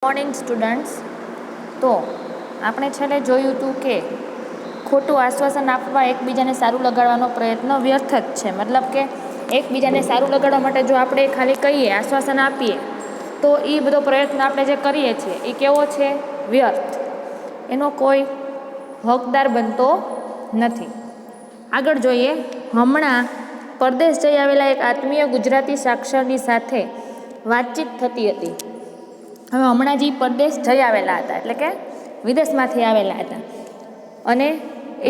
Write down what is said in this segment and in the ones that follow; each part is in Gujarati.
Morning students. તો આપણે છેલ્લે જોયું હતું કે ખોટું આશ્વાસન આપવા એકબીજાને સારું લગાડવાનો પ્રયત્ન વ્યર્થ જ છે. મતલબ કે એકબીજાને સારું લગાડવા માટે જો આપણે ખાલી કહીએ, આશ્વાસન આપીએ, તો એ બધો પ્રયત્ન આપણે જે કરીએ છીએ એ કેવો છે? વ્યર્થ. એનો કોઈ હકદાર બનતો નથી. આગળ જોઈએ. હમણાં પરદેશ જઈ આવેલા એક આત્મીય ગુજરાતી સાક્ષરની સાથે વાતચીત થતી હતી. હવે હમણાં જે પરદેશ જઈ આવેલા હતા, એટલે કે વિદેશમાંથી આવેલા હતા, અને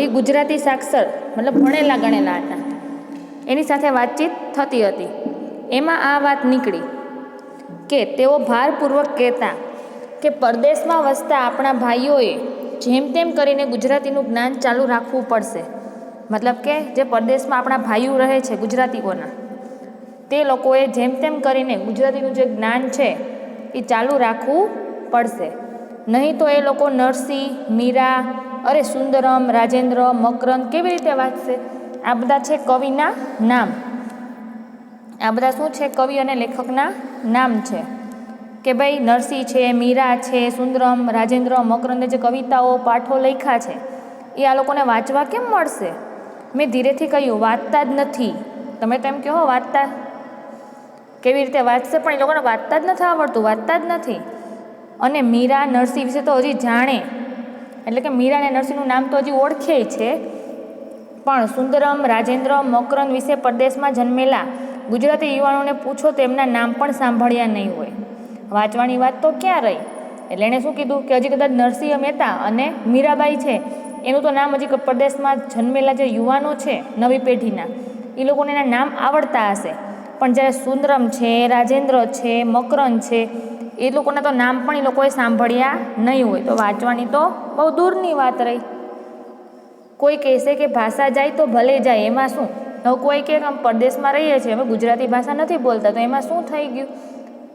એ ગુજરાતી સાક્ષર મતલબ ભણેલા ગણેલા હતા, એની સાથે વાતચીત થતી હતી. એમાં આ વાત નીકળી કે તેઓ ભારપૂર્વક કહેતા કે પરદેશમાં વસતા આપણા ભાઈઓએ જેમ તેમ કરીને ગુજરાતીનું જ્ઞાન ચાલુ રાખવું પડશે. મતલબ કે જે પરદેશમાં આપણા ભાઈઓ રહે છે ગુજરાતીઓના, તે લોકોએ જેમ તેમ કરીને ગુજરાતીનું જે જ્ઞાન છે એ ચાલુ રાખવું પડશે. નહીં તો એ લોકો નરસિંહ, મીરા, અરે સુંદરમ, રાજેન્દ્ર, મકરંદ કેવી રીતે વાંચશે? આ બધા છે કવિના નામ. આ બધા શું છે? કવિ અને લેખકના નામ છે કે ભાઈ નરસિંહ છે, મીરા છે, સુંદરમ, રાજેન્દ્ર, મકરંદે જે કવિતાઓ, પાઠો લખ્યા છે એ આ લોકોને વાંચવા કેમ મળશે? મેં ધીરેથી કહ્યું, વાંચતા જ નથી. તમે તેમ કહો વાંચતા, કેવી રીતે વાંચશે? પણ એ લોકોને વાંચતા જ નથી આવડતું, વાંચતા જ નથી. અને મીરા, નરસિંહ વિશે તો હજી જાણે, એટલે કે મીરા અને નરસિંહનું નામ તો હજી ઓળખે છે, પણ સુંદરમ, રાજેન્દ્ર, મકરંદ વિશે પરદેશમાં જન્મેલા ગુજરાતી યુવાનોને પૂછો તો એમના નામ પણ સાંભળ્યા નહીં હોય. વાંચવાની વાત તો ક્યાં રહી? એટલે એણે શું કીધું કે હજી કદાચ નરસિંહ મહેતા અને મીરાબાઈ છે એનું તો નામ હજી પરદેશમાં જન્મેલા જે યુવાનો છે નવી પેઢીના, એ લોકોને એના નામ આવડતા હશે. પણ જ્યારે સુંદરમ છે, રાજેન્દ્ર છે, મકરંદ છે, એ લોકોના તો નામ પણ એ લોકોએ સાંભળ્યા નહીં હોય. તો વાંચવાની તો બહુ દૂરની વાત રહી. કોઈ કહેશે કે ભાષા જાય તો ભલે જાય, એમાં શું? હવે કોઈ કે આમ પરદેશમાં રહીએ છીએ, હવે ગુજરાતી ભાષા નથી બોલતા, તો એમાં શું થઈ ગયું?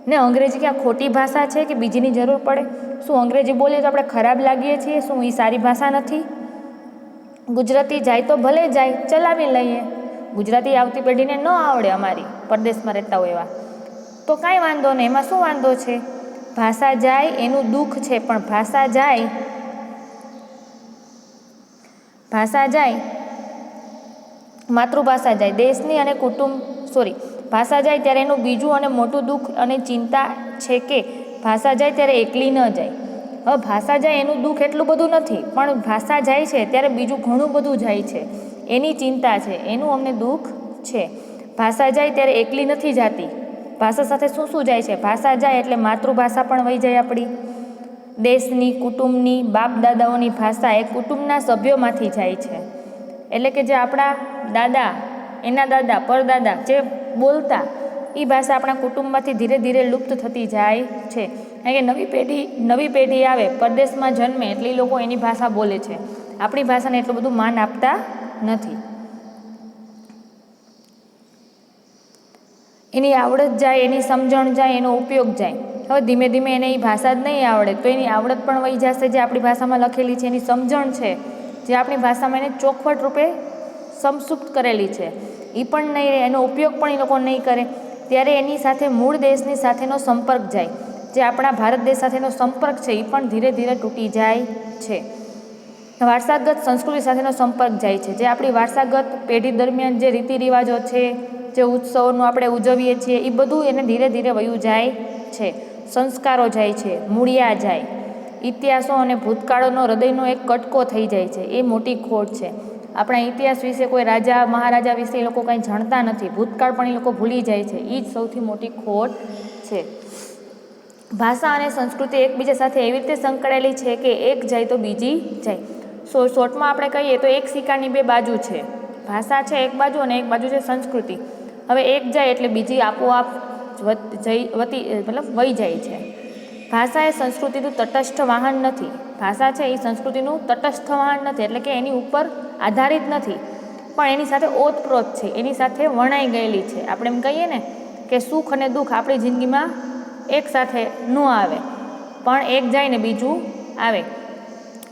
ને અંગ્રેજી ક્યાં ખોટી ભાષા છે કે બીજીની જરૂર પડે? શું અંગ્રેજી બોલીએ તો આપણે ખરાબ લાગીએ છીએ? શું એ સારી ભાષા નથી? ગુજરાતી જાય તો ભલે જાય, ચલાવી લઈએ. ગુજરાતી આવતી પેઢીને ન આવડે, અમારી પરદેશમાં રહેતા હોય એવા, તો કાંઈ વાંધો નહીં. એમાં શું વાંધો છે? ભાષા જાય એનું દુઃખ છે, પણ ભાષા જાય, ભાષા જાય, માતૃભાષા જાય, દેશની અને ભાષા જાય ત્યારે એનું બીજું અને મોટું દુઃખ અને ચિંતા છે કે ભાષા જાય ત્યારે એકલી ન જાય. હવે ભાષા જાય એનું દુઃખ એટલું બધું નથી, પણ ભાષા જાય છે ત્યારે બીજું ઘણું બધું જાય છે, એની ચિંતા છે, એનું અમને દુઃખ છે. ભાષા જાય ત્યારે એકલી નથી જાતી. ભાષા સાથે શું શું જાય છે? ભાષા જાય એટલે માતૃભાષા પણ વહી જાય આપણી, દેશની, કુટુંબની, બાપ દાદાઓની ભાષા એ કુટુંબના સભ્યોમાંથી જાય છે. એટલે કે જે આપણા દાદા, એના દાદા, પરદાદા જે બોલતા એ ભાષા આપણા કુટુંબમાંથી ધીરે ધીરે લુપ્ત થતી જાય છે. કારણ કે નવી પેઢી આવે, પરદેશમાં જન્મે એટલે એ લોકો એની ભાષા બોલે છે. આપણી ભાષાને એટલું બધું માન આપતા નથી. એની આવડત જાય, એની સમજણ જાય, એનો ઉપયોગ જાય. હવે ધીમે ધીમે એને એ ભાષા જ નહીં આવડે તો એની આવડત પણ વહી જશે. જે આપણી ભાષામાં લખેલી છે, એની સમજણ છે, જે આપણી ભાષામાં એને ચોખવટ રૂપે સંક્ષિપ્ત કરેલી છે, એ પણ નહીં રહે, એનો ઉપયોગ પણ એ લોકો નહીં કરે. ત્યારે એની સાથે મૂળ દેશની સાથેનો સંપર્ક જાય, જે આપણા ભારત દેશ સાથેનો સંપર્ક છે એ પણ ધીરે ધીરે તૂટી જાય છે. વારસાગત સંસ્કૃતિ સાથેનો સંપર્ક જાય છે, જે આપણી વારસાગત પેઢી દરમિયાન જે રીતિ રિવાજો છે, જે ઉત્સવોનું આપણે ઉજવીએ છીએ, એ બધું એને ધીરે ધીરે વયું જાય છે. સંસ્કારો જાય છે, મૂળિયા જાય, ઇતિહાસો અને ભૂતકાળનો હૃદયનો એક કટકો થઈ જાય છે. એ મોટી ખોટ છે. આપણા ઇતિહાસ વિશે કોઈ રાજા મહારાજા વિશે એ લોકો કંઈ જાણતા નથી, ભૂતકાળ પણ એ લોકો ભૂલી જાય છે. એ જ સૌથી મોટી ખોટ છે. ભાષા અને સંસ્કૃતિ એકબીજા સાથે એવી રીતે સંકળાયેલી છે કે એક જાય તો બીજી જાય. શોર્ટમાં આપણે કહીએ તો એક સિક્કાની બે બાજુ છે. ભાષા છે એક બાજુ અને એક બાજુ છે સંસ્કૃતિ. હવે એક જાય એટલે બીજી આપોઆપ વહી જાય છે. ભાષા એ સંસ્કૃતિનું તટસ્થ વાહન નથી. ભાષા છે એ સંસ્કૃતિનું તટસ્થ વાહન નથી, એટલે કે એની ઉપર આધારિત નથી, પણ એની સાથે ઓતપ્રોત છે, એની સાથે વણાઈ ગયેલી છે. આપણે એમ કહીએ ને કે સુખ અને દુઃખ આપણી જિંદગીમાં એક સાથે ન આવે, પણ એક જાય ને બીજું આવે.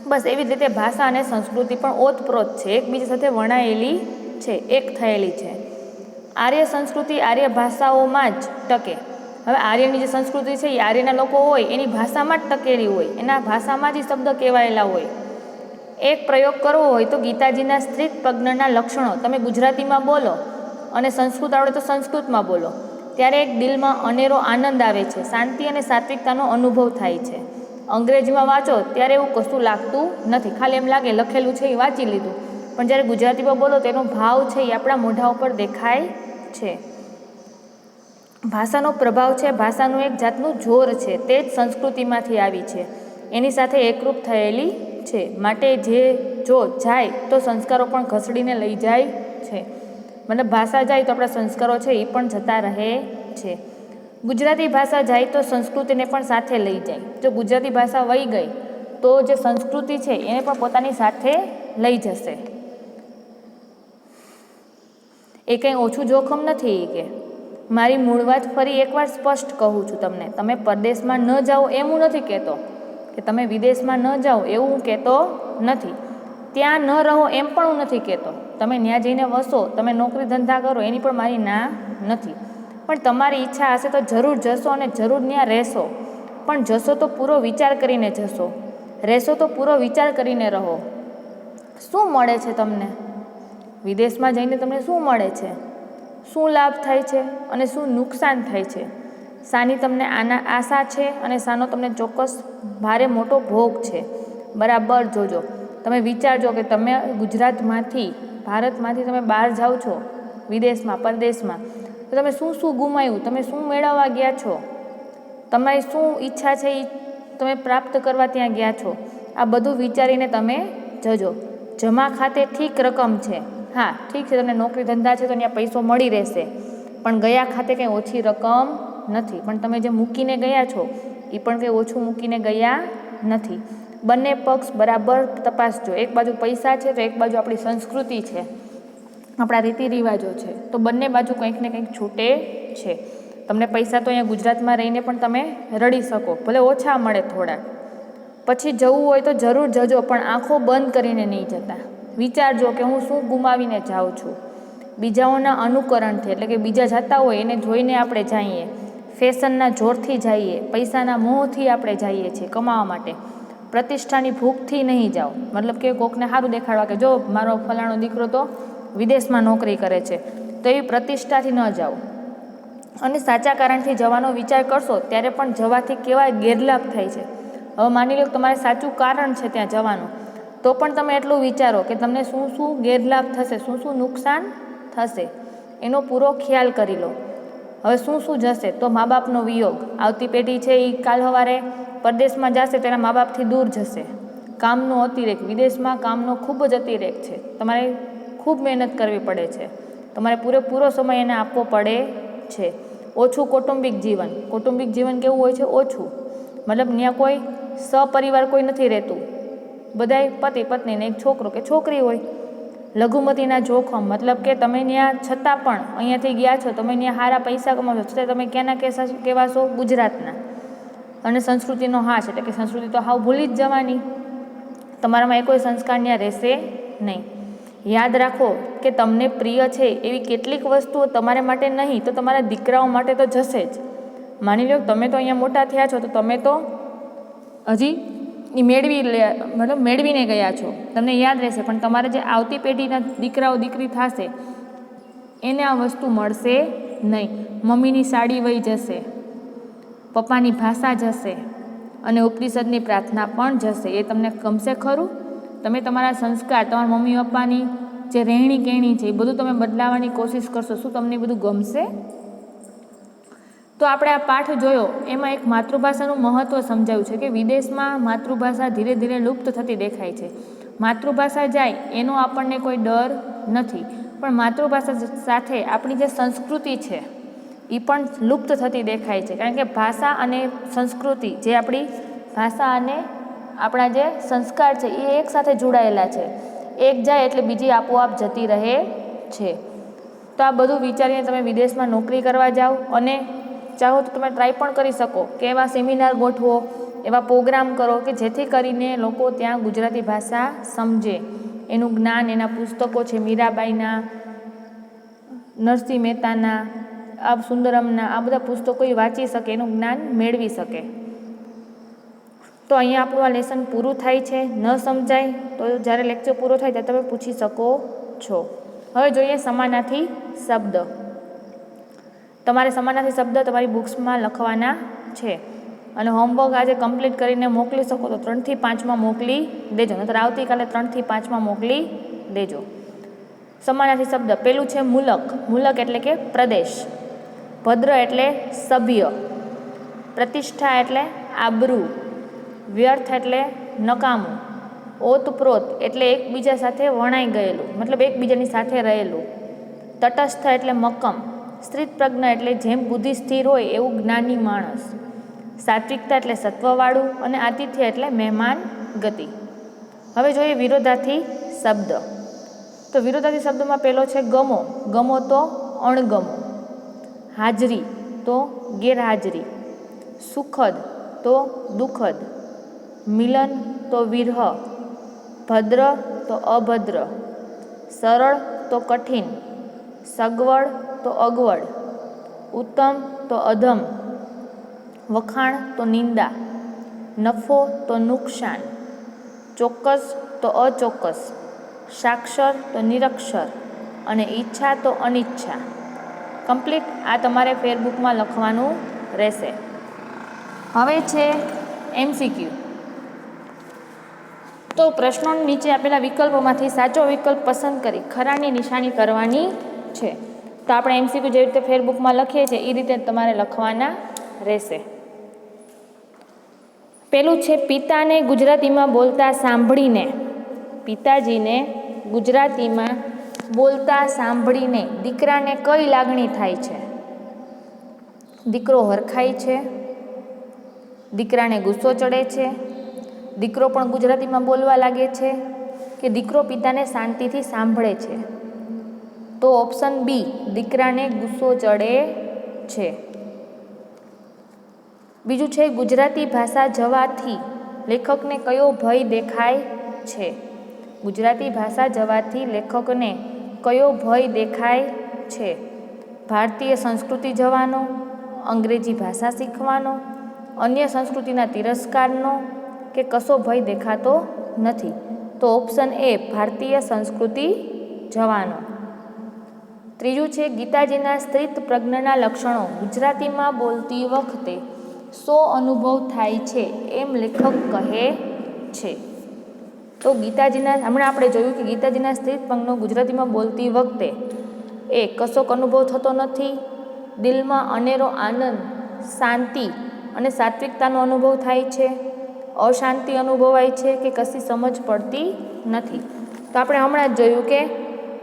બસ એવી જ રીતે ભાષા અને સંસ્કૃતિ પણ ઓતપ્રોત છે, એકબીજા સાથે વણાયેલી છે, એક થયેલી છે. આર્ય સંસ્કૃતિ આર્ય ભાષાઓમાં જ ટકે. હવે આર્યની જે સંસ્કૃતિ છે એ આર્યના લોકો હોય એની ભાષામાં જ ટકેલી હોય, એના ભાષામાં જ શબ્દ કહેવાયેલા હોય. એક પ્રયોગ કરવો હોય તો ગીતાજીના સ્ત્રી પ્રજ્ઞના લક્ષણો તમે ગુજરાતીમાં બોલો અને સંસ્કૃત આવડે તો સંસ્કૃતમાં બોલો, ત્યારે એક દિલમાં અનેરો આનંદ આવે છે, શાંતિ અને સાત્વિકતાનો અનુભવ થાય છે. અંગ્રેજીમાં વાંચો ત્યારે એવું કશું લાગતું નથી, ખાલી એમ લાગે લખેલું છે એ વાંચી લીધું, પણ જ્યારે ગુજરાતીમાં બોલો તેનો ભાવ છે એ આપણા મોઢા ઉપર દેખાય છે. ભાષાનો પ્રભાવ છે, ભાષાનું એક જાતનું જોર છે, તે જ સંસ્કૃતિમાંથી આવી છે, એની સાથે એકરૂપ થયેલી છે. માટે જો જાય તો સંસ્કારો પણ ઘસડીને લઈ જાય છે. મતલબ ભાષા જાય તો આપણા સંસ્કારો છે એ પણ જતા રહે છે. ગુજરાતી ભાષા જાય તો સંસ્કૃતિને પણ સાથે લઈ જાય. જો ગુજરાતી ભાષા વહી ગઈ તો જે સંસ્કૃતિ છે એને પણ પોતાની સાથે લઈ જશે. એ કંઈ ઓછું જોખમ નથી કે મારી મૂળ વાત ફરી એકવાર સ્પષ્ટ કહું છું તમને, તમે પરદેશમાં ન જાઓ એમ હું નથી કહેતો, કે તમે વિદેશમાં ન જાઓ એવું હું કહેતો નથી, ત્યાં ન રહો એમ પણ હું નથી કહેતો, તમે ત્યાં જઈને વસો, તમે નોકરી ધંધા કરો એની પણ મારી ના નથી, પણ તમારી ઈચ્છા હશે તો જરૂર જશો અને જરૂર ત્યાં રહેશો, પણ જશો તો પૂરો વિચાર કરીને જશો, રહેશો તો પૂરો વિચાર કરીને રહો. શું મળે છે તમને વિદેશમાં જઈને? તમને શું મળે છે? શું લાભ થાય છે અને શું નુકસાન થાય છે? શાની તમને આશા છે અને શાનો તમને ચોક્કસ ભારે મોટો ભોગ છે? બરાબર જોજો. તમે વિચારજો કે તમે ગુજરાતમાંથી, ભારતમાંથી તમે બહાર જાઓ છો વિદેશમાં, પરદેશમાં, તો તમે શું શું ગુમાવ્યું, તમે શું મેળવવા ગયા છો, તમારી શું ઈચ્છા છે એ તમે પ્રાપ્ત કરવા ત્યાં ગયા છો, આ બધું વિચારીને તમે જજો. જમા ખાતે ઠીક રકમ છે, હા ઠીક છે, તમને નોકરી ધંધા છે તો ત્યાં પૈસો મળી રહેશે, પણ ગયા ખાતે કંઈ ઓછી રકમ નથી, પણ તમે જે મૂકીને ગયા છો એ પણ કંઈ ઓછું મૂકીને ગયા નથી. બંને પક્ષ બરાબર તપાસજો. એક બાજુ પૈસા છે તો એક બાજુ આપણી સંસ્કૃતિ છે, આપણા રીતિ રિવાજો છે, તો બંને બાજુ કંઈક ને કંઈક છૂટે છે. તમને પૈસા તો અહીંયા ગુજરાતમાં રહીને પણ તમે રડી શકો, ભલે ઓછા મળે થોડા, પછી જવું હોય તો જરૂર જજો, પણ આંખો બંધ કરીને નહીં જતા. વિચારજો કે હું શું ગુમાવીને જાઉં છું. બીજાઓના અનુકરણથી, એટલે કે બીજા જતા હોય એને જોઈને આપણે જઈએ, ફેશનના જોરથી જઈએ, પૈસાના મોહથી આપણે જઈએ છીએ કમાવા માટે, પ્રતિષ્ઠાની ભૂખથી નહીં જાઓ. મતલબ કે કોકને સારું દેખાડવા કે જો મારો ફલાણો દીકરો તો વિદેશમાં નોકરી કરે છે, તો એવી પ્રતિષ્ઠાથી ન જાઓ. અને સાચા કારણથી જવાનો વિચાર કરશો ત્યારે પણ જવાથી કેવા ગેરલાભ થાય છે. હવે માની લો તમારે સાચું કારણ છે ત્યાં જવાનું, તો પણ તમે એટલું વિચારો કે તમને શું શું ગેરલાભ થશે, શું શું નુકસાન થશે, એનો પૂરો ખ્યાલ કરી લો. હવે શું શું જશે? તો મા બાપનો વિયોગ, આવતી પેઢી છે એ કાલ સવારે પરદેશમાં જશે તો એના મા બાપથી દૂર જશે. કામનો અતિરેક, વિદેશમાં કામનો ખૂબ જ અતિરેક છે, તમારે ખૂબ મહેનત કરવી પડે છે, તમારે પૂરેપૂરો સમય એને આપવો પડે છે. ઓછું કૌટુંબિક જીવન, કૌટુંબિક જીવન કેવું હોય છે? ઓછું, મતલબ ત્યાં કોઈ સપરિવાર કોઈ નથી રહેતું, બધાય પતિ પત્ની ને એક છોકરો કે છોકરી હોય. લઘુમતીના જોખમ, મતલબ કે તમે ત્યાં છતાં પણ અહીંયાથી ગયા છો, તમે ત્યાં સારા પૈસા કમાશો, છતાં તમે ક્યાંના કહેવાશો? ગુજરાતના. અને સંસ્કૃતિનો હાશ, એટલે કે સંસ્કૃતિ તો હાવ ભૂલી જ જવાની, તમારામાં એ કોઈ સંસ્કાર ત્યાં રહેશે નહીં. યાદ રાખો કે તમને પ્રિય છે એવી કેટલીક વસ્તુઓ તમારા માટે નહીં તો તમારા દીકરાઓ માટે તો જશે જ. માની લો તમે તો અહીંયા મોટા થયા છો, તો તમે તો હજી મેળવીને ગયા છો, તમને યાદ રહેશે, પણ તમારે જે આવતી પેઢીના દીકરાઓ દીકરી થશે એને આ વસ્તુ મળશે નહીં. મમ્મીની સાડી વહી જશે, પપ્પાની ભાષા જશે અને ઉપનિષદની પ્રાર્થના પણ જશે. એ તમને ગમશે ખરું? તમે તમારા સંસ્કાર, તમારા મમ્મી પપ્પાની જે રહેણી કહેણી છે એ બધું તમે બદલાવવાની કોશિશ કરશો, શું તમને બધું ગમશે? તો આપણે આ પાઠ જોયો, એમાં એક માતૃભાષાનું મહત્ત્વ સમજાવ્યું છે કે વિદેશમાં માતૃભાષા ધીરે ધીરે લુપ્ત થતી દેખાય છે. માતૃભાષા જાય એનો આપણને કોઈ ડર નથી, પણ માતૃભાષા સાથે આપણી જે સંસ્કૃતિ છે એ પણ લુપ્ત થતી દેખાય છે, કારણ કે ભાષા અને સંસ્કૃતિ, જે આપણી ભાષા અને આપણા જે સંસ્કાર છે એ એકસાથે જોડાયેલા છે. એક જાય એટલે બીજી આપોઆપ જતી રહે છે. તો આ બધું વિચારીને તમે વિદેશમાં નોકરી કરવા જાઓ, અને ચાહો તો તમે ટ્રાય પણ કરી શકો કે એવા સેમિનાર ગોઠવો, એવા પ્રોગ્રામ કરો કે જેથી કરીને લોકો ત્યાં ગુજરાતી ભાષા સમજે, એનું જ્ઞાન, એના પુસ્તકો છે મીરાબાઈના, નરસિંહ મહેતાના, આ સુંદરમના આ બધા પુસ્તકો એ વાંચી શકે, એનું જ્ઞાન મેળવી શકે. તો અહીંયા આપણું આ લેસન પૂરું થાય છે. ન સમજાય તો જ્યારે લેક્ચર પૂરો થાય ત્યારે તમે પૂછી શકો છો. હવે જોઈએ સમાનાર્થી શબ્દ. તમારે સમાનાર્થી શબ્દ તમારી બુક્સમાં લખવાના છે અને હોમવર્ક આજે કમ્પ્લીટ કરીને મોકલી શકો તો 3 થી 5માં મોકલી દેજો, નહીંતર આવતીકાલે 3 થી 5માં મોકલી દેજો. સમાનાર્થી શબ્દ પેલું છે મુલક. મુલક એટલે કે પ્રદેશ. ભદ્ર એટલે સભ્ય. પ્રતિષ્ઠા એટલે આબરૂ. વ્યર્થ એટલે નકામું. ઓતપ્રોત એટલે એકબીજા સાથે વણાઈ ગયેલું, મતલબ એકબીજાની સાથે રહેલું. તટસ્થ એટલે મક્કમ. સ્થિતપ્રજ્ઞ એટલે જેમ બુદ્ધિ સ્થિર હોય એવું જ્ઞાની માણસ. સાત્વિકતા એટલે સત્વવાળું અને આતિથ્ય એટલે મહેમાન ગતિ. હવે જોઈએ વિરોધાર્થી શબ્દ. તો વિરોધાર્થી શબ્દમાં પહેલો છે ગમો. ગમો તો અણગમો. હાજરી તો ગેરહાજરી. સુખદ તો દુઃખદ. મિલન તો વિરહ. ભદ્ર તો અભદ્ર. સરળ તો કઠિન. સગવડ તો અગવડ. ઉત્તમ તો અધમ. વખાણ તો નિંદા. નફો તો નુકસાન. ચોક્કસ તો અચોક્કસ. સાક્ષર તો નિરક્ષર અને ઈચ્છા તો અનિચ્છા. કમ્પ્લીટ આ તમારે ફેરબુકમાં લખવાનું રહેશે. હવે છે MCQ. તો પ્રશ્નો નીચે આપેલા વિકલ્પોમાંથી સાચો વિકલ્પ પસંદ કરી ખરાની નિશાની કરવાની છે. તો આપણે MCQ જેવી રીતે ફેરબુકમાં લખીએ છીએ એ રીતે તમારે લખવાના રહેશે. પેલું છે પિતાને ગુજરાતીમાં બોલતા સાંભળીને. પિતાજીને ગુજરાતીમાં બોલતા સાંભળીને દીકરાને કઈ લાગણી થાય છે? દીકરો હરખાય છે, દીકરાને ગુસ્સો ચડે છે, દીકરો પણ ગુજરાતીમાં બોલવા લાગે છે કે દીકરો પિતાને શાંતિથી સાંભળે છે? તો ઓપ્શન બી, દીકરાને ગુસ્સો ચડે છે. બીજું છે ગુજરાતી ભાષા જવાથી લેખકને કયો ભય દેખાય છે? ગુજરાતી ભાષા જવાથી લેખકને કયો ભય દેખાય છે? ભારતીય સંસ્કૃતિ જવાનો, અંગ્રેજી ભાષા શીખવાનો, અન્ય સંસ્કૃતિના તિરસ્કારનો કે કશો ભય દેખાતો નથી? તો ઓપ્શન એ, ભારતીય સંસ્કૃતિ જવાનો. ત્રીજું છે ગીતાજીના સ્થિત પ્રજ્ઞના લક્ષણો ગુજરાતીમાં બોલતી વખતે શો અનુભવ થાય છે એમ લેખક કહે છે? તો ગીતાજીના હમણાં આપણે જોયું કે ગીતાજીના સ્થિત પ્રજ્ઞો ગુજરાતીમાં બોલતી વખતે એ કશોક અનુભવ થતો નથી, દિલમાં અનેરો આનંદ, શાંતિ અને સાત્વિકતાનો અનુભવ થાય છે, અશાંતિ અનુભવાય છે કે કશી સમજ પડતી નથી? તો આપણે હમણાં જ જોયું કે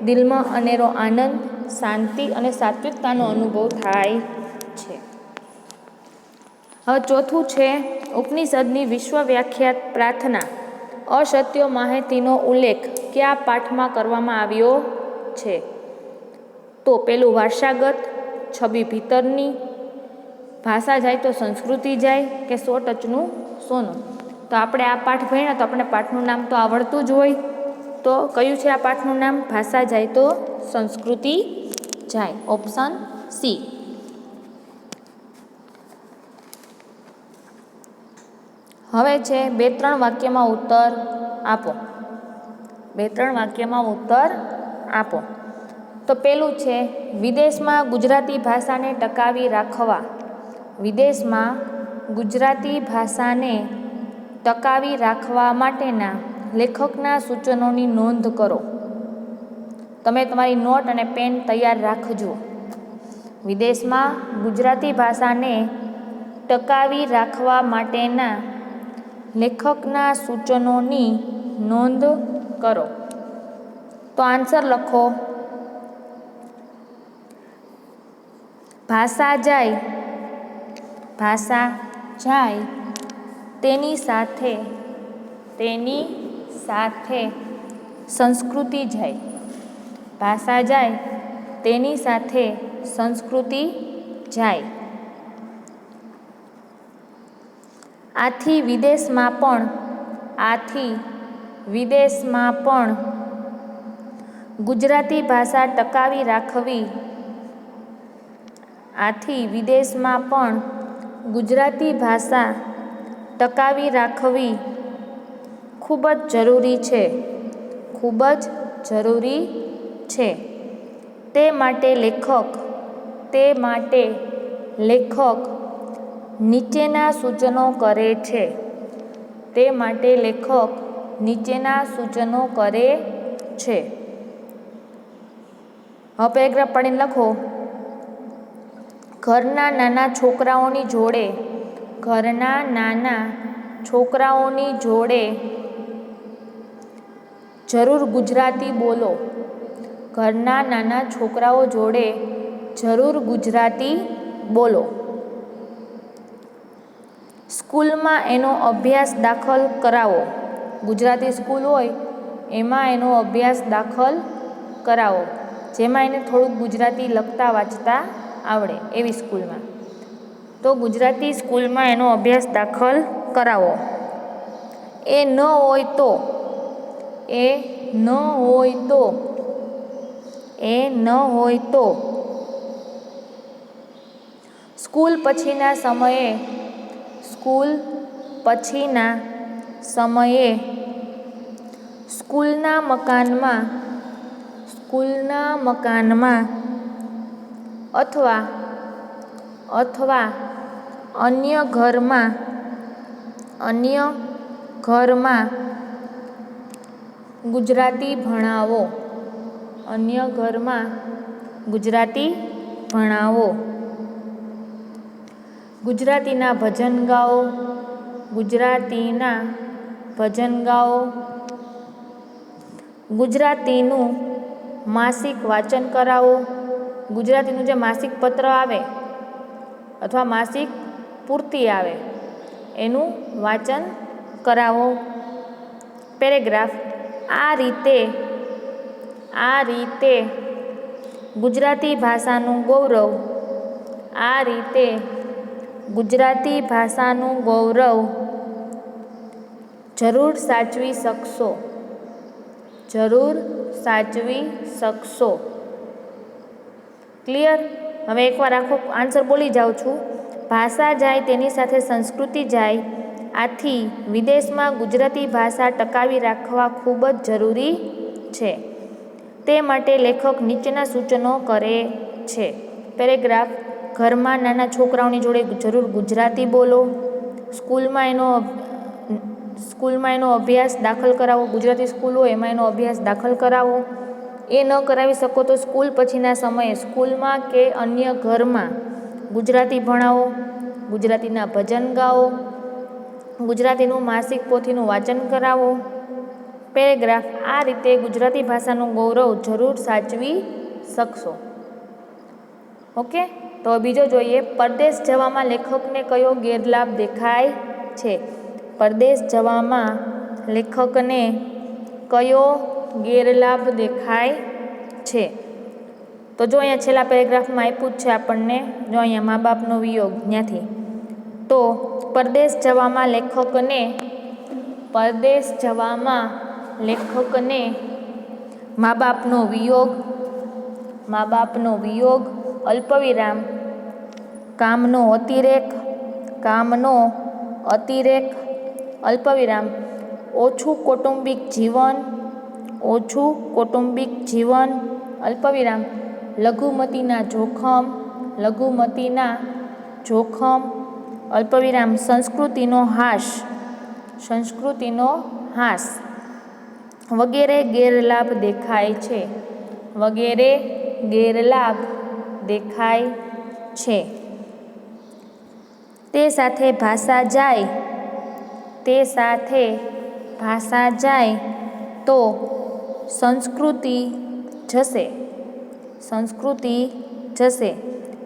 દિલમાં અનેરો આનંદ, શાંતિ અને સાત્વિકતાનો અનુભવ થાય છે. હવે ચોથું છે ઉપનિષદની વિશ્વવ્યાખ્યાત પ્રાર્થના અસત્યો માહિતીનો ઉલ્લેખ કયા પાઠમાં કરવામાં આવ્યો છે? તો પેલું વારસાગત, છબી ભીતરની, ભાષા જાય તો સંસ્કૃતિ જાય કે 100 ટચનું સોનું? તો આપણે આ પાઠ ભણ્યા તો આપણે પાઠનું નામ તો આવડતું જ હોય. તો કયું છે આ પાઠનું નામ? ભાષા જાય તો સંસ્કૃતિ જાય. Option C. હવે છે 2-3 વાક્યમાં ઉત્તર આપો. 2-3 વાક્યમાં ઉત્તર આપો. તો પેલું છે વિદેશમાં ગુજરાતી ભાષાને ટકાવી રાખવા. વિદેશમાં ગુજરાતી ભાષાને ટકાવી રાખવા માટેના લેખકના સૂચનોની નોંધ કરો. તમે તમારી નોટ અને પેન તૈયાર રાખજો. વિદેશમાં ગુજરાતી ભાષાને ટકાવી રાખવા માટેના લેખકના સૂચનોની નોંધ કરો. તો આન્સર લખો. ભાષા જાય તેની સાથે સંસ્કૃતિ જાય. ભાષા જાય તેની સાથે સંસ્કૃતિ જાય. આથી વિદેશમાં પણ ગુજરાતી ભાષા ટકાવી રાખવી આથી વિદેશમાં પણ ગુજરાતી ભાષા ટકાવી રાખવી ખૂબ જ જરૂરી છે. ખૂબ જ જરૂરી છે. તે માટે લેખક નીચેના સૂચનો કરે છે. તે માટે લેખક નીચેના સૂચનો કરે છે. હવે પેરેગ્રાફ પढ़ીને લખો. ઘરના નાના છોકરાઓની જોડે જરૂર ગુજરાતી બોલો. ઘરના નાના છોકરાઓ જોડે જરૂર ગુજરાતી બોલો. સ્કૂલમાં એનો અભ્યાસ દાખલ કરાવો. ગુજરાતી સ્કૂલ હોય એમાં એનો અભ્યાસ દાખલ કરાવો, જેમાં એને થોડુંક ગુજરાતી લખતા વાંચતા આવડે એવી સ્કૂલમાં. તો ગુજરાતી સ્કૂલમાં એનો અભ્યાસ દાખલ કરાવો. એ ન હોય તો સ્કૂલ પછીના સમયે સ્કૂલના મકાનમાં અથવા અન્ય ઘરમાં ગુજરાતી ભણાવો. ગુજરાતીના ભજન ગાઓ. ગુજરાતીનું માસિક વાંચન કરાવો. ગુજરાતીનું જે માસિક પત્ર આવે અથવા માસિક પૂર્તિ આવે એનું વાંચન કરાવો. પેરેગ્રાફ. આ રીતે ગુજરાતી ભાષાનું ગૌરવ જરૂર સાચવી શકશો. ક્લિયર? હવે એકવાર આખો આન્સર બોલી જાઉં છું. ભાષા જાય તેની સાથે સંસ્કૃતિ જાય. આથી વિદેશમાં ગુજરાતી ભાષા ટકાવી રાખવા ખૂબ જ જરૂરી છે. તે માટે લેખક નીચેના સૂચનો કરે છે. પેરેગ્રાફ. ઘરમાં નાના છોકરાઓની જોડે જરૂર ગુજરાતી બોલો. સ્કૂલમાં એનો અભ્યાસ દાખલ કરાવો. ગુજરાતી સ્કૂલ હોય એમાં એનો અભ્યાસ દાખલ કરાવો. એ ન કરાવી શકો તો સ્કૂલ પછીના સમયે સ્કૂલમાં કે અન્ય ઘરમાં ગુજરાતી ભણાવો. ગુજરાતીના ભજન ગાઓ. ગુજરાતીનું માસિક પોથીનું વાંચન કરાવો. પેરેગ્રાફ. આ રીતે ગુજરાતી ભાષાનું ગૌરવ જરૂર સાચવી શકશો. ઓકે, તો બીજો જોઈએ. પરદેશ જવામાં લેખકને કયો ગેરલાભ દેખાય છે? પરદેશ જવામાં લેખકને કયો ગેરલાભ દેખાય છે? તો જો અહીંયા છેલ્લા પેરેગ્રાફમાં આપ્યું જ છે આપણને, જો અહીંયા મા બાપનો વિયોગ ત્યાંથી. તો પરદેશ જવામાં લેખકને મા બાપનો વિયોગ, અલ્પવિરામ, કામનો અતિરેક, અલ્પવિરામ, ઓછું કૌટુંબિક જીવન, અલ્પવિરામ, લઘુમતીના જોખમ, અલ્પવિરામ, સંસ્કૃતિનો હાસ વગેરે ગેરલાભ દેખાય છે. તે સાથે ભાષા જાય તો સંસ્કૃતિ જશે.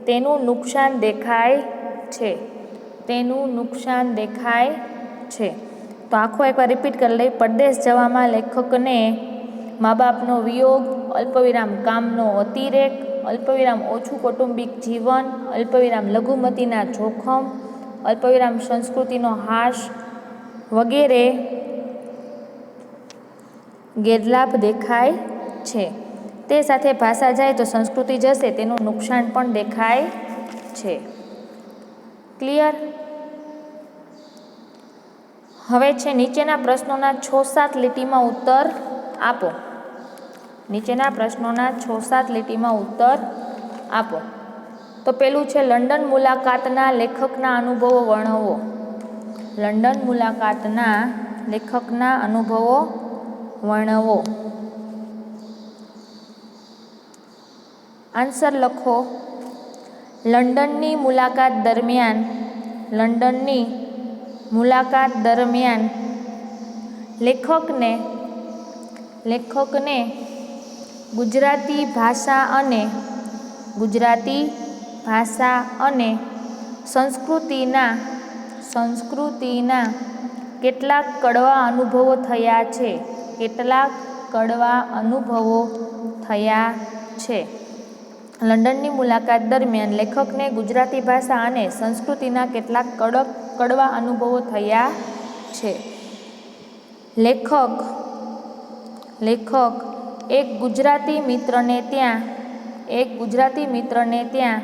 તેનું નુકસાન દેખાય છે. તો આખો એકવાર રિપીટ કરી લઈ. પરદેશ જવામાં લેખકને મા બાપનો વિયોગ, અલ્પવિરામ, કામનો અતિરેક, અલ્પવિરામ, ઓછું કૌટુંબિક જીવન, અલ્પવિરામ, લઘુમતીના જોખમ, અલ્પવિરામ, સંસ્કૃતિનો હાસ વગેરે ગેરલાભ દેખાય છે. તે સાથે ભાષા જાય તો સંસ્કૃતિ જશે, તેનું નુકસાન પણ દેખાય છે. ક્લિયર? હવે છે નીચેના પ્રશ્નોના 6-7 લીટીમાં ઉત્તર આપો. નીચેના પ્રશ્નોના 6-7 લીટીમાં ઉત્તર આપો. તો પેલું છે લંડન મુલાકાતના લેખકના અનુભવો વર્ણવો. લંડન મુલાકાતના લેખકના અનુભવો વર્ણવો. આન્સર લખો. લંડનની મુલાકાત દરમિયાન લેખકને ગુજરાતી ભાષા અને સંસ્કૃતિના કેટલાક કડવા અનુભવો થયા છે. લંડનની મુલાકાત દરમિયાન લેખકને ગુજરાતી ભાષા અને સંસ્કૃતિના કેટલાક કડવા અનુભવો થયા છે. લેખક એક ગુજરાતી મિત્રને ત્યાં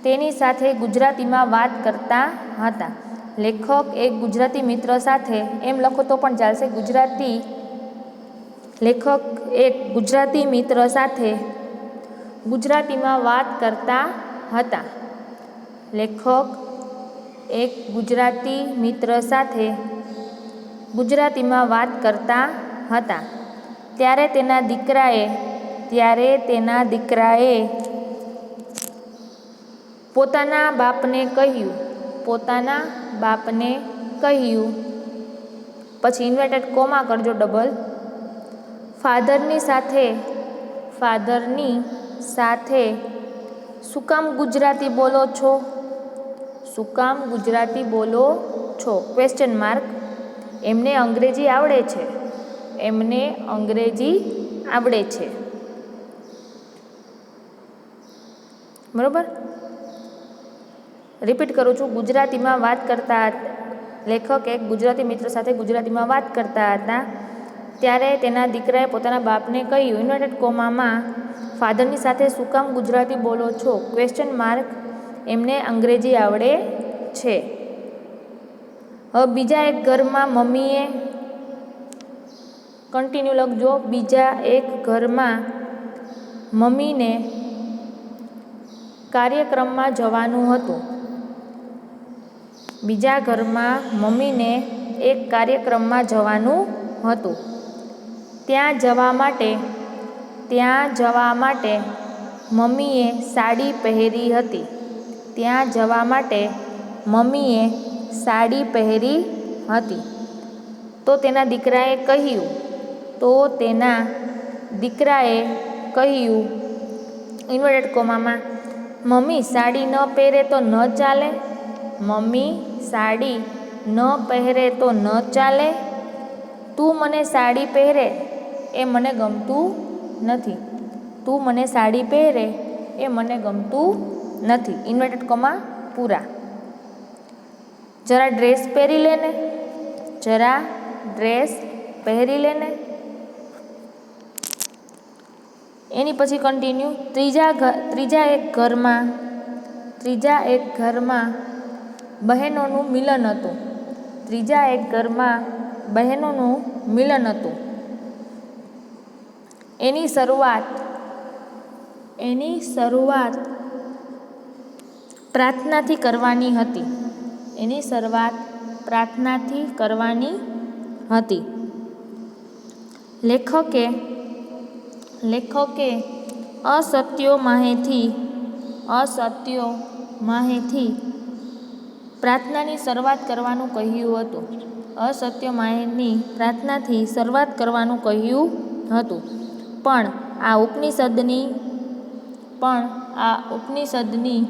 તેની સાથે ગુજરાતીમાં વાત કરતા હતા. લેખક એક ગુજરાતી મિત્ર સાથે, એમ લખો તો પણ ચાલશે. લેખક એક ગુજરાતી મિત્ર સાથે ગુજરાતીમાં વાત કરતા હતા. લેખક એક ગુજરાતી મિત્ર સાથે ગુજરાતીમાં વાત કરતા હતા. ત્યારે તેના દીકરાએ પોતાના બાપને કહ્યું, પછી ઇન્વર્ટેડ કોમા કરજો ડબલ, ફાધરની સાથે શું કામ ગુજરાતી બોલો છો? Question mark. એમને અંગ્રેજી આવડે છે. બરોબર? રિપીટ કરું છું. ગુજરાતીમાં વાત કરતા હતા. લેખક એક ગુજરાતી મિત્ર સાથે ગુજરાતીમાં વાત કરતા હતા. ત્યારે તેના દીકરાએ પોતાના બાપને કહ્યું, ઇન્વર્ટેડ કોમામાં, ફાધરની સાથે શું કામ ગુજરાતી બોલો છો? Question mark. એમને અંગ્રેજી આવડે છે. હવે બીજા એક ઘરમાં મમ્મીએ, કન્ટિન્યુ લખજો. બીજા એક ઘરમાં મમ્મીને કાર્યક્રમમાં જવાનું હતું. બીજા ઘરમાં મમ્મીને એક કાર્યક્રમમાં જવાનું હતું. ત્યાં જવા માટે મમ્મીએ સાડી પહેરી હતી. તો તેના દીકરાએ કહ્યું, ઇન્વર્ટેડ કોમામાં, મમ્મી સાડી ન પહેરે તો ન ચાલે. તું મને સાડી પહેરે એ મને ગમતું નથી. ઇન્વર્ટેડ કોમા પૂરા. જરા ડ્રેસ પહેરી લેને. એની પછી કન્ટિન્યુ. ત્રીજા એક ઘરમાં બહેનોનું મિલન હતું. એની શરૂઆત પ્રાર્થનાથી કરવાની હતી. લેખકે અસત્યો માહેથી પ્રાર્થનાની શરૂઆત કરવાનું કહ્યું હતું. પણ આ ઉપનિષદની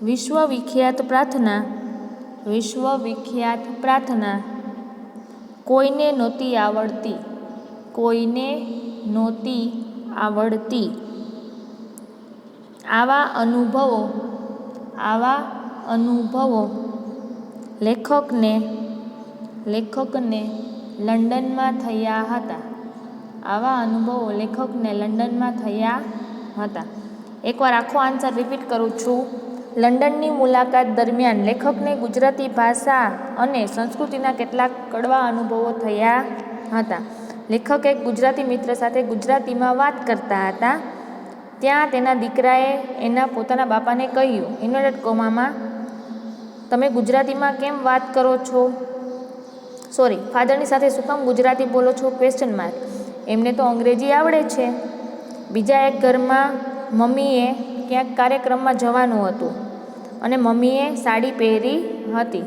વિશ્વવિખ્યાત પ્રાર્થના કોઈને નહોતી આવડતી. આવા અનુભવો લેખકને લંડનમાં થયા હતા. એકવાર આખો આન્સર રિપીટ કરું છું. લંડનની મુલાકાત દરમિયાન લેખકને ગુજરાતી ભાષા અને સંસ્કૃતિના કેટલાક કડવા અનુભવો થયા હતા. લેખક એક ગુજરાતી મિત્ર સાથે ગુજરાતીમાં વાત કરતા હતા. ત્યાં તેના દીકરાએ એના પોતાના બાપાને કહ્યું, ઇન્વર્ટેડ કોમામાં, તમે ગુજરાતીમાં કેમ વાત કરો છો? ફાધરની સાથે શું કામ ગુજરાતી બોલો છો? ? એમને તો અંગ્રેજી આવડે છે. બીજા એક ઘરમાં મમ્મીએ ક્યાંક કાર્યક્રમમાં જવાનું હતું અને મમ્મીએ સાડી પહેરી હતી.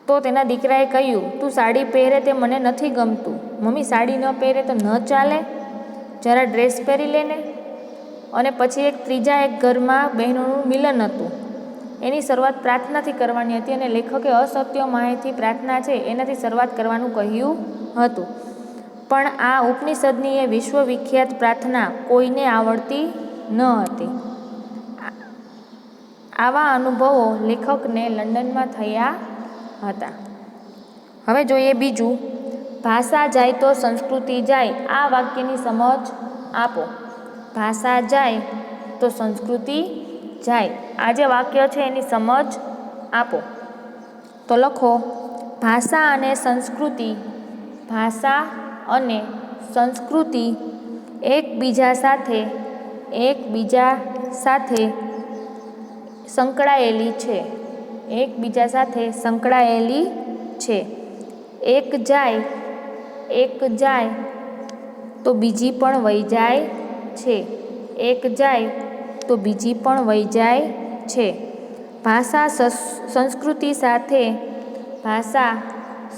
તો તેના દીકરાએ કહ્યું, તું સાડી પહેરે તે મને નથી ગમતું. મમ્મી, સાડી ન પહેરે તો ન ચાલે, જરા ડ્રેસ પહેરી લે ને. અને પછી ત્રીજા એક ઘરમાં બહેનોનું મિલન હતું. એની શરૂઆત પ્રાર્થનાથી કરવાની હતી અને લેખકે અસત્ય માહિતી પ્રાર્થના છે એનાથી શરૂઆત કરવાનું કહ્યું હતું. પણ આ ઉપનિષદની એ વિશ્વવિખ્યાત પ્રાર્થના કોઈને આવડતી ન હતી. આવા અનુભવો લેખકને લંડનમાં થયા હતા. હવે જોઈએ બીજું, ભાષા જાય તો સંસ્કૃતિ જાય. આ વાક્યની સમજ આપો. ભાષા જાય તો સંસ્કૃતિ જાય. આ જે વાક્ય છે એની સમજ આપો. તો લખો, ભાષા અને સંસ્કૃતિ. ભાષા અને સંસ્કૃતિ એકબીજા સાથે સંકળાયેલી છે. એકબીજા સાથે સંકળાયેલી છે. એક જાય તો બીજી પણ વહી જાય છે. એક જાય તો બીજી પણ વહી જાય છે. ભાષા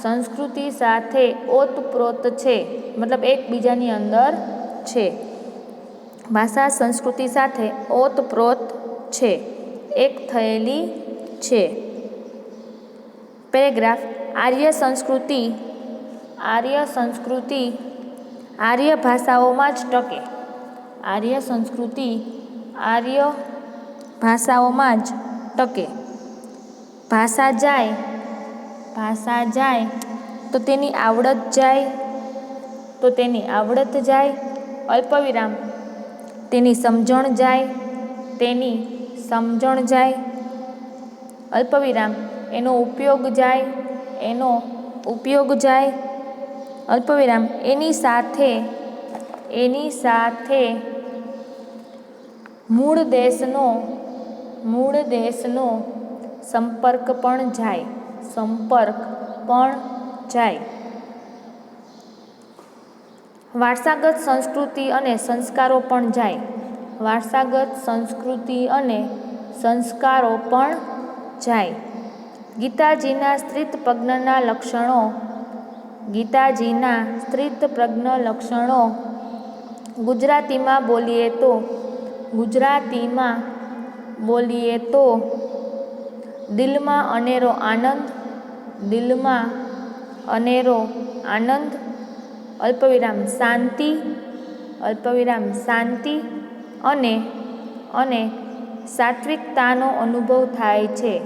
સંસ્કૃતિ સાથે ઓતપ્રોત છે, મતલબ એકબીજાની અંદર છે. ભાષા સંસ્કૃતિ સાથે ઓતપ્રોત છે, એક થયેલી છે. પેરેગ્રાફ. આર્ય સંસ્કૃતિ આર્ય ભાષાઓમાં જ ટકે. આર્ય સંસ્કૃતિ આર્ય ભાષાઓમાં જ ટકે. ભાષા જાય તો તેની આવડત જાય. અલ્પવિરામ. તેની સમજણ જાય. અલ્પવિરામ. એનો ઉપયોગ જાય. અલ્પવિરામ. એની સાથે મૂળ દેશનો સંપર્ક પણ જાય. વારસાગત સંસ્કૃતિ અને સંસ્કારો પણ જાય. ગીતાજીના સ્ત્રીતપ્રજ્ઞના લક્ષણો ગુજરાતીમાં બોલીએ તો દિલમાં અનેરો આનંદ. અલ્પવિરામ. શાંતિ અને સાત્વિકતાનો અનુભવ થાય છે.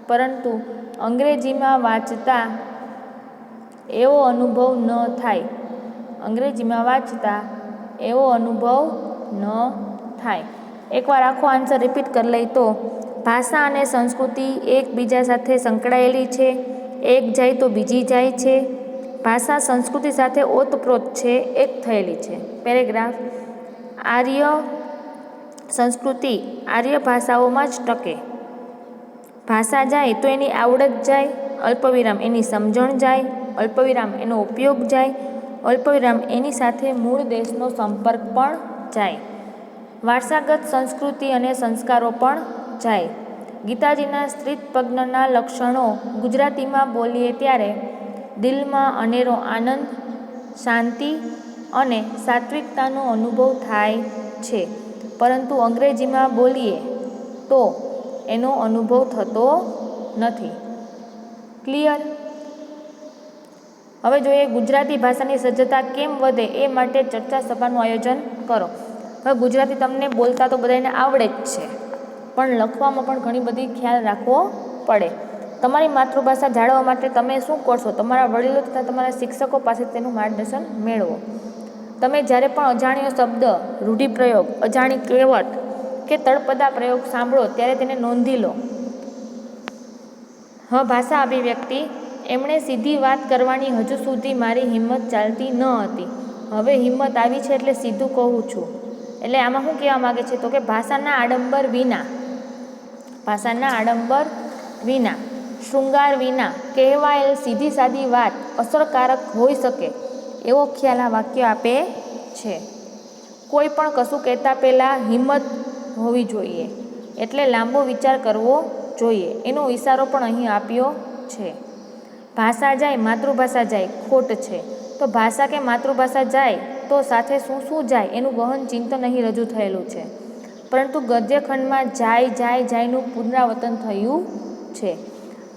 પરંતુ અંગ્રેજીમાં વાંચતા એવો અનુભવ ન થાય. એકવાર આખો આન્સર રિપીટ કરી લઈ તો, ભાષા અને સંસ્કૃતિ એકબીજા સાથે સંકળાયેલી છે. એક જાય તો બીજી જાય છે. ભાષા સંસ્કૃતિ સાથે ઓતપ્રોત છે, એક થયેલી છે. પેરેગ્રાફ. આર્ય સંસ્કૃતિ આર્ય ભાષાઓમાં જ ટકે. ભાષા જાય તો એની આવડત જાય. અલ્પવિરામ. એની સમજણ જાય. અલ્પવિરામ. એનો ઉપયોગ જાય. અલ્પવિરામ. એની સાથે મૂળ દેશનો સંપર્ક પણ જાય. વારસાગત સંસ્કૃતિ અને સંસ્કારો પણ જાય. ગીતાજીના સ્ત્રીતપ્રજ્ઞના લક્ષણો ગુજરાતીમાં બોલીએ ત્યારે દિલમાં અનેરો આનંદ, શાંતિ અને સાત્વિકતાનો અનુભવ થાય છે. પરંતુ અંગ્રેજીમાં બોલીએ તો એનો અનુભવ થતો નથી. ક્લિયર? હવે જોઈએ ગુજરાતી ભાષાની સજ્જતા કેમ વધે એ માટે ચર્ચા સભાનું આયોજન કરો. હવે ગુજરાતી તમને બોલતા તો બધાને આવડે જ છે, પણ લખવામાં પણ ઘણી બધી ખ્યાલ રાખવો પડે. તમારી માતૃભાષા જાળવવા માટે તમે શું કરશો? તમારા વડીલો તથા તમારા શિક્ષકો પાસે તેનું માર્ગદર્શન મેળવો. તમે જ્યારે પણ અજાણ્યો શબ્દ, રૂઢિપ્રયોગ, અજાણી કહેવત કે તળપદા પ્રયોગ સાંભળો ત્યારે તેને નોંધી લો. ભાષા અભિવ્યક્તિ. એમણે સીધી વાત કરવાની હજુ સુધી મારી હિંમત ચાલતી ન હતી. હવે હિંમત આવી છે એટલે સીધું કહું છું. એટલે આમાં શું કહેવા માગે છે? તો કે ભાષાના આડંબર વિના, શૃંગાર વિના કહેવાયેલ સીધી સાદી વાત અસરકારક હોઈ શકે એવો ખ્યાલ આ વાક્ય આપે છે. કોઈ પણ કશું કહેતા પહેલાં હિંમત હોવી જોઈએ, એટલે લાંબો વિચાર કરવો જોઈએ, એનો ઇશારો પણ અહીં આપ્યો છે. ભાષા જાય માતૃભાષા જાય ખોટ છે. તો ભાષા કે માતૃભાષા જાય તો સાથે શું જાય એનું ગહન ચિંતન અહીં રજૂ થયેલું છે. પરંતુ ગદ્યખંડમાં જાયનું પુનરાવર્તન થયું છે.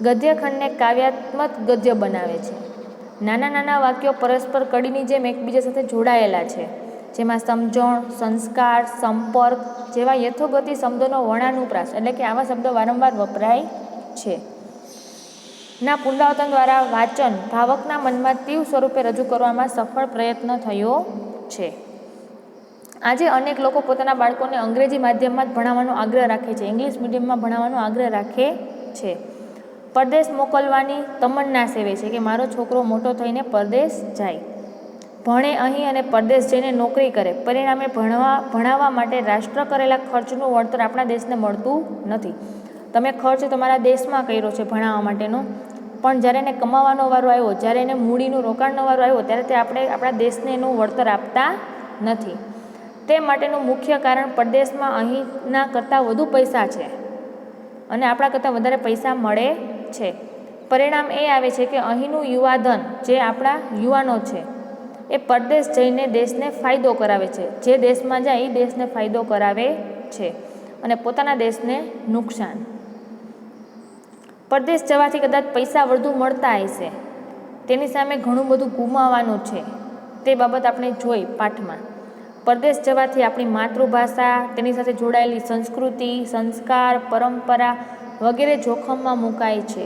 ગદ્યખંડને કાવ્યાત્મક ગદ્ય બનાવે છે. નાના નાના વાક્યો પરસ્પર કડીની જેમ એકબીજા સાથે જોડાયેલા છે, જેમાં સમજણ, સંસ્કાર, સંપર્ક જેવા યથોગતિ શબ્દોનો વર્ણાનુપ્રાસ એટલે કે આવા શબ્દો વારંવાર વપરાય છે. ના પુનરાવર્તન દ્વારા વાચન ભાવકના મનમાં તીવ્ર સ્વરૂપે રજૂ કરવામાં સફળ પ્રયત્ન થયો છે. આજે અનેક લોકો પોતાના બાળકોને અંગ્રેજી માધ્યમમાં જ ભણાવવાનો આગ્રહ રાખે છે, ઇંગ્લિશ મીડિયમમાં ભણાવવાનો આગ્રહ રાખે છે. પરદેશ મોકલવાની તમન્ના સેવે છે કે મારો છોકરો મોટો થઈને પરદેશ જાય, ભણે અહીં અને પરદેશ જઈને નોકરી કરે. પરિણામે ભણાવવા માટે રાષ્ટ્ર કરેલા ખર્ચનું વળતર આપણા દેશને મળતું નથી. તમે ખર્ચ તમારા દેશમાં કર્યો છે ભણાવવા માટેનો, પણ જ્યારે એને કમાવાનો વારો આવ્યો, જ્યારે એને મૂડીનું રોકાણનો વારો આવ્યો ત્યારે તે આપણે આપણા દેશને એનું વળતર આપતા નથી. તે માટેનું મુખ્ય કારણ પરદેશમાં અહીંના કરતાં વધુ પૈસા છે અને આપણા કરતાં વધારે પૈસા મળે છે. પરિણામ એ આવે છે કે અહીંનું યુવાધન, જે આપણા યુવાનો છે, એ પરદેશ જઈને દેશને ફાયદો કરાવે છે. જે દેશમાં જાય એ દેશને ફાયદો કરાવે છે અને પોતાના દેશને નુકસાન. પરદેશ જવાથી કદાચ પૈસા વધુ મળતા હશે, તેની સામે ઘણું બધું ગુમાવવાનું છે. તે બાબત આપણે જોઈ પાઠમાં. પરદેશ જવાથી આપણી માતૃભાષા, તેની સાથે જોડાયેલી સંસ્કૃતિ, સંસ્કાર, પરંપરા વગેરે જોખમમાં મુકાય છે.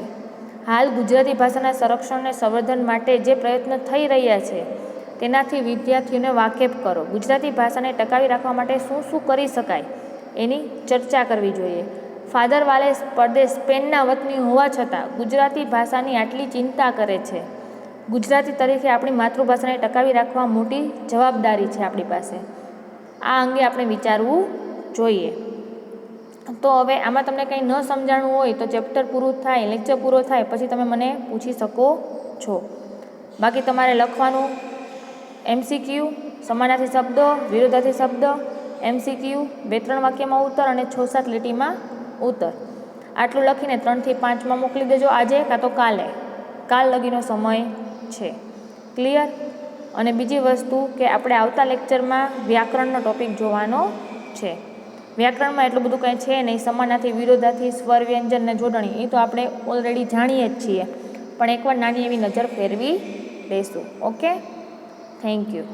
હાલ ગુજરાતી ભાષાના સંરક્ષણ અને સંવર્ધન માટે જે પ્રયત્ન થઈ રહ્યા છે તેનાથી વિદ્યાર્થીઓને વાકેફ કરો. ગુજરાતી ભાષાને ટકાવી રાખવા માટે શું કરી શકાય એની ચર્ચા કરવી જોઈએ. ફાધર વાલેસ પરદેશ સ્પેનના વતની હોવા છતાં ગુજરાતી ભાષાની આટલી ચિંતા કરે છે. ગુજરાતી તરીકે આપણી માતૃભાષાને ટકાવી રાખવા મોટી જવાબદારી છે આપણી પાસે. આ અંગે આપણે વિચારવું જોઈએ. તો હવે આમાં તમને કંઈ ન સમજાણું હોય તો ચેપ્ટર પૂરું થાય, લેક્ચર પૂરો થાય પછી તમે મને પૂછી શકો છો. બાકી તમારે લખવાનું MCQ, સમાનાર્થી શબ્દો, વિરોધાર્થી શબ્દ, MCQ, 2-3 વાક્યમાં ઉત્તર અને 6-7 લીટીમાં ઉત્તર. આટલું લખીને 3 થી 5માં મોકલી દેજો આજે કાં તો કાલે. કાલ લગીનો સમય છે. ક્લિયર? અને બીજી વસ્તુ કે આપણે આવતા લેક્ચરમાં વ્યાકરણનો ટોપિક જોવાનો છે. વ્યાકરણમાં એટલું બધું કંઈ છે નહીં. સમાનાર્થી, વિરોધાર્થી, સ્વર, વ્યંજન ને જોડણી એ તો આપણે ઓલરેડી જાણીએ જ છીએ, પણ એકવાર નાની એવી નજર ફેરવી લઈશું. Okay, thank you.